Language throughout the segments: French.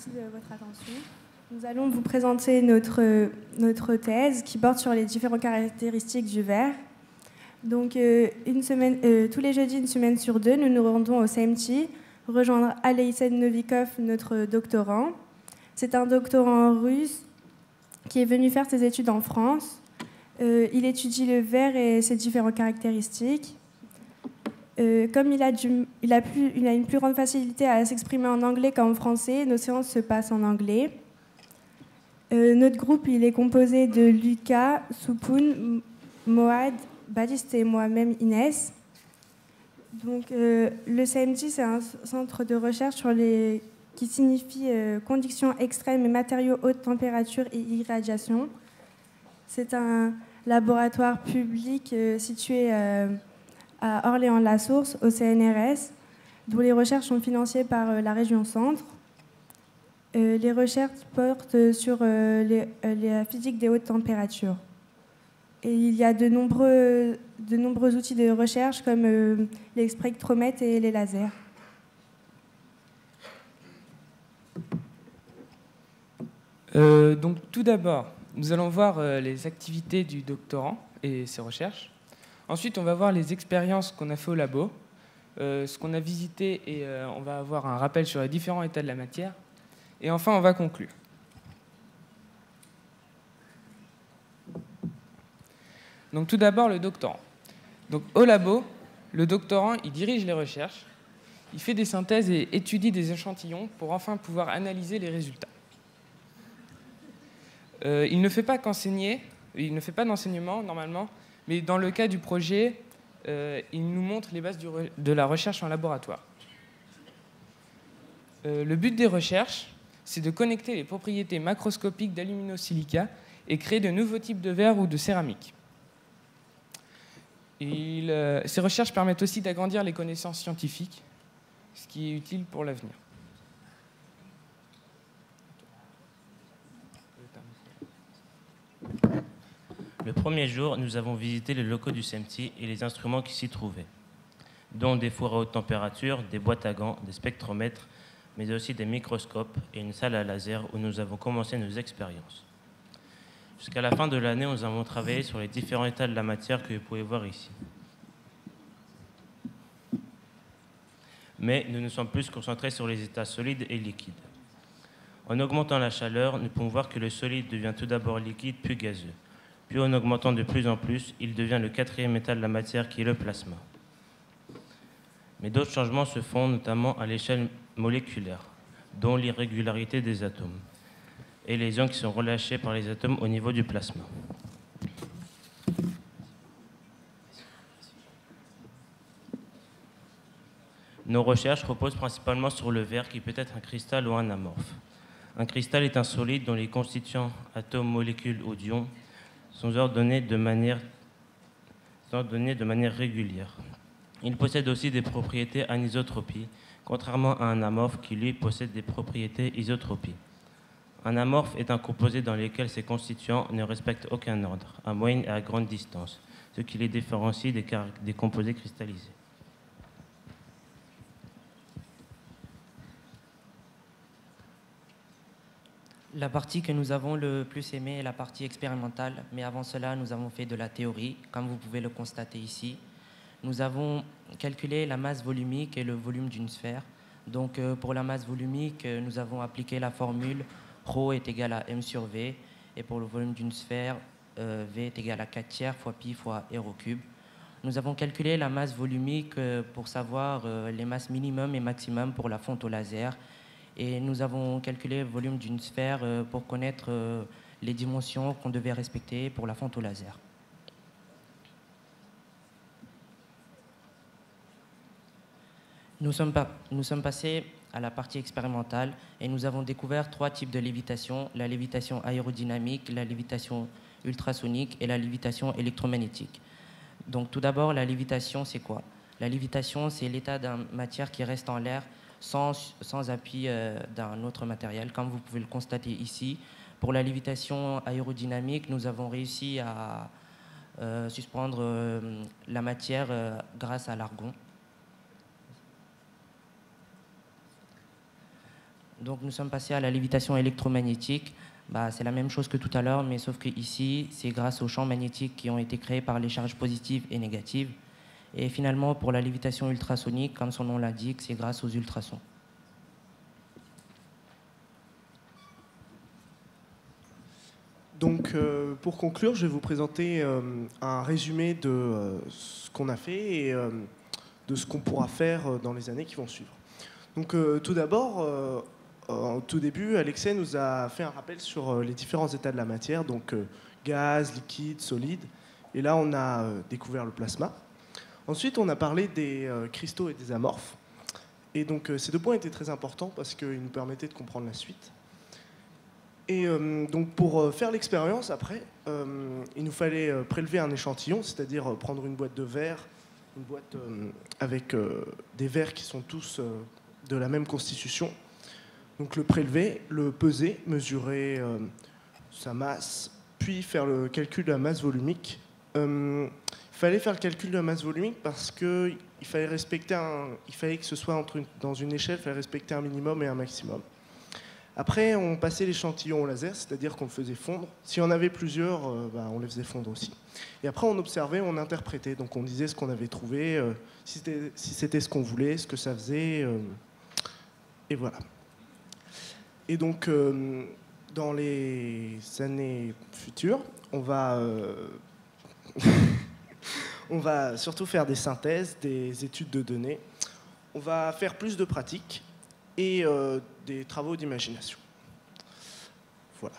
Merci de votre attention. Nous allons vous présenter notre thèse qui porte sur les différentes caractéristiques du verre. Donc, tous les jeudis, une semaine sur deux, nous nous rendons au CMT, rejoindre Aleysen Novikov, notre doctorant. C'est un doctorant russe qui est venu faire ses études en France. Il étudie le verre et ses différentes caractéristiques. Comme il a une plus grande facilité à s'exprimer en anglais qu'en français, nos séances se passent en anglais. Notre groupe il est composé de Lucas, Soupoun, Moad, Baptiste et moi-même Inès. Donc, le CMT, c'est un centre de recherche qui signifie conditions extrêmes et matériaux haute température et irradiation. C'est un laboratoire public situé à Orléans-la-Source, au CNRS, dont les recherches sont financées par la région Centre. Les recherches portent sur la physique des hautes températures. Et il y a de nombreux outils de recherche comme les spectromètres et les lasers. Donc tout d'abord, nous allons voir les activités du doctorant et ses recherches. Ensuite, on va voir les expériences qu'on a fait au labo, ce qu'on a visité et on va avoir un rappel sur les différents états de la matière. Et enfin, on va conclure. Donc tout d'abord, le doctorant. Donc au labo, le doctorant, il dirige les recherches, il fait des synthèses et étudie des échantillons pour enfin pouvoir analyser les résultats. Il ne fait pas qu'enseigner, il ne fait pas d'enseignement normalement, mais dans le cas du projet, il nous montre les bases de la recherche en laboratoire. Le but des recherches, c'est de connecter les propriétés macroscopiques d'aluminosilica et créer de nouveaux types de verre ou de céramique. Ces recherches permettent aussi d'agrandir les connaissances scientifiques, ce qui est utile pour l'avenir. Le premier jour, nous avons visité les locaux du CMT et les instruments qui s'y trouvaient, dont des fours à haute température, des boîtes à gants, des spectromètres, mais aussi des microscopes et une salle à laser où nous avons commencé nos expériences. Jusqu'à la fin de l'année, nous avons travaillé sur les différents états de la matière que vous pouvez voir ici. Mais nous nous sommes plus concentrés sur les états solides et liquides. En augmentant la chaleur, nous pouvons voir que le solide devient tout d'abord liquide puis gazeux. Puis en augmentant de plus en plus, il devient le quatrième état de la matière qui est le plasma. Mais d'autres changements se font notamment à l'échelle moléculaire, dont l'irrégularité des atomes et les ions qui sont relâchés par les atomes au niveau du plasma. Nos recherches reposent principalement sur le verre qui peut être un cristal ou un amorphe. Un cristal est un solide dont les constituants atomes, molécules ou ions sont ordonnés de manière régulière. Il possède aussi des propriétés anisotropie, contrairement à un amorphe qui, lui, possède des propriétés isotropie. Un amorphe est un composé dans lequel ses constituants ne respectent aucun ordre, à moyenne et à grande distance, ce qui les différencie des composés cristallisés. La partie que nous avons le plus aimée est la partie expérimentale, mais avant cela, nous avons fait de la théorie, comme vous pouvez le constater ici. Nous avons calculé la masse volumique et le volume d'une sphère. Donc, pour la masse volumique, nous avons appliqué la formule ρ est égal à m sur v, et pour le volume d'une sphère, v est égal à 4 tiers fois pi fois r au cube. Nous avons calculé la masse volumique pour savoir les masses minimum et maximum pour la fonte au laser. Et nous avons calculé le volume d'une sphère pour connaître les dimensions qu'on devait respecter pour la fonte au laser. Nous sommes passés à la partie expérimentale et nous avons découvert 3 types de lévitation: la lévitation aérodynamique, la lévitation ultrasonique et la lévitation électromagnétique. Donc tout d'abord, la lévitation, c'est quoi? La lévitation, c'est l'état d'une matière qui reste en l'air sans appui d'un autre matériel, comme vous pouvez le constater ici. Pour la lévitation aérodynamique, nous avons réussi à suspendre la matière grâce à l'argon. Donc nous sommes passés à la lévitation électromagnétique. C'est la même chose que tout à l'heure, mais sauf que ici, c'est grâce aux champs magnétiques qui ont été créés par les charges positives et négatives. Et finalement, pour la lévitation ultrasonique, comme son nom l'indique, c'est grâce aux ultrasons. Donc, pour conclure, je vais vous présenter un résumé de ce qu'on a fait et de ce qu'on pourra faire dans les années qui vont suivre. Donc, tout d'abord, au tout début, Alexei nous a fait un rappel sur les différents états de la matière, donc gaz, liquide, solide. Et là, on a découvert le plasma. Ensuite, on a parlé des cristaux et des amorphes. Et donc, ces 2 points étaient très importants parce qu'ils nous permettaient de comprendre la suite. Et donc pour faire l'expérience, après, il nous fallait prélever un échantillon, c'est-à-dire prendre une boîte de verre, une boîte avec des verres qui sont tous de la même constitution. Donc le prélever, le peser, mesurer sa masse, puis faire le calcul de la masse volumique. Il fallait faire le calcul de la masse volumique parce qu'il fallait que ce soit dans une échelle, il fallait respecter un minimum et un maximum. Après, on passait l'échantillon au laser, c'est-à-dire qu'on le faisait fondre. Si on avait plusieurs, on les faisait fondre aussi. Et après, on observait, on interprétait. Donc on disait ce qu'on avait trouvé, si c'était ce qu'on voulait, ce que ça faisait. Et voilà. Et donc, dans les années futures, on va surtout faire des synthèses, des études de données. On va faire plus de pratiques et des travaux d'imagination. Voilà.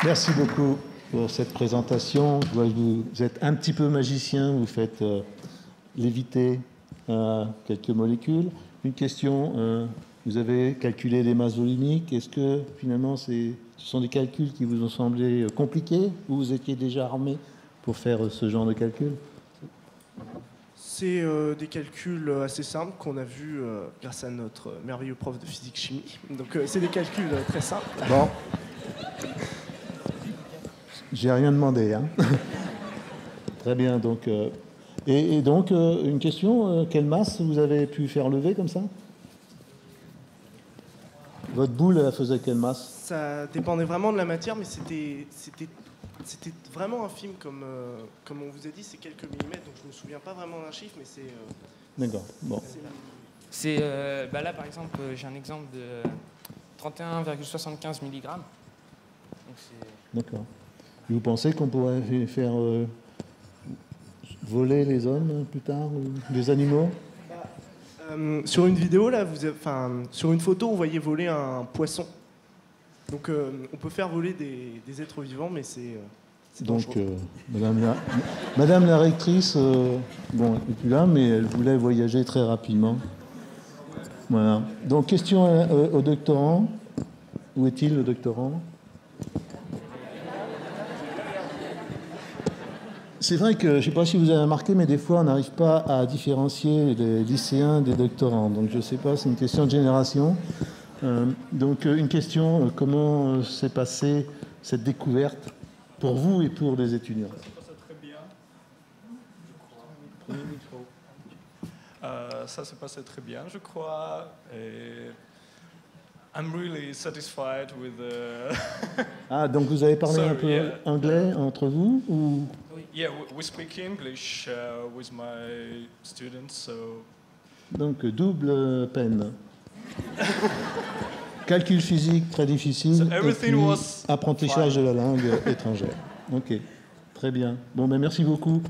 Merci beaucoup pour cette présentation. Je vois que vous êtes un petit peu magicien, vous faites léviter quelques molécules. Une question, vous avez calculé les masses volumiques. Est-ce que finalement ce sont des calculs qui vous ont semblé compliqués ou vous étiez déjà armé pour faire ce genre de calcul? C'est des calculs assez simples qu'on a vus grâce à notre merveilleux prof de physique-chimie. Donc c'est des calculs très simples. Bon. J'ai rien demandé. Hein. Très bien. Donc, et donc, une question, quelle masse vous avez pu faire lever comme ça? Votre boule, elle faisait quelle masse? Ça dépendait vraiment de la matière, mais c'était vraiment infime, comme on vous a dit, c'est quelques millimètres, donc je ne me souviens pas vraiment d'un chiffre, mais c'est... D'accord, bon. C'est, là, par exemple, j'ai un exemple de 31,75 mg. D'accord. Vous pensez qu'on pourrait faire voler les hommes plus tard, ou les animaux? Sur une vidéo, là, sur une photo, vous voyez voler un poisson. Donc on peut faire voler des êtres vivants, mais c'est donc Madame la rectrice, bon, elle n'est plus là, mais elle voulait voyager très rapidement. Voilà. Donc question au doctorant. Où est-il, le doctorant? C'est vrai que, je ne sais pas si vous avez remarqué, mais des fois, on n'arrive pas à différencier les lycéens des doctorants. Donc, je ne sais pas, c'est une question de génération. Donc, une question, comment s'est passée cette découverte pour vous et pour les étudiants? Ça se passe très bien, je crois. Ça se passait très bien, je crois. Et I'm really satisfied with Ah, donc vous avez parlé un peu anglais entre vous ou... Yeah, we speak English with my students, so... Donc double peine. Calcul physique très difficile, So et puis was apprentissage fine. de la langue étrangère. Ok, très bien. Bon, ben merci beaucoup.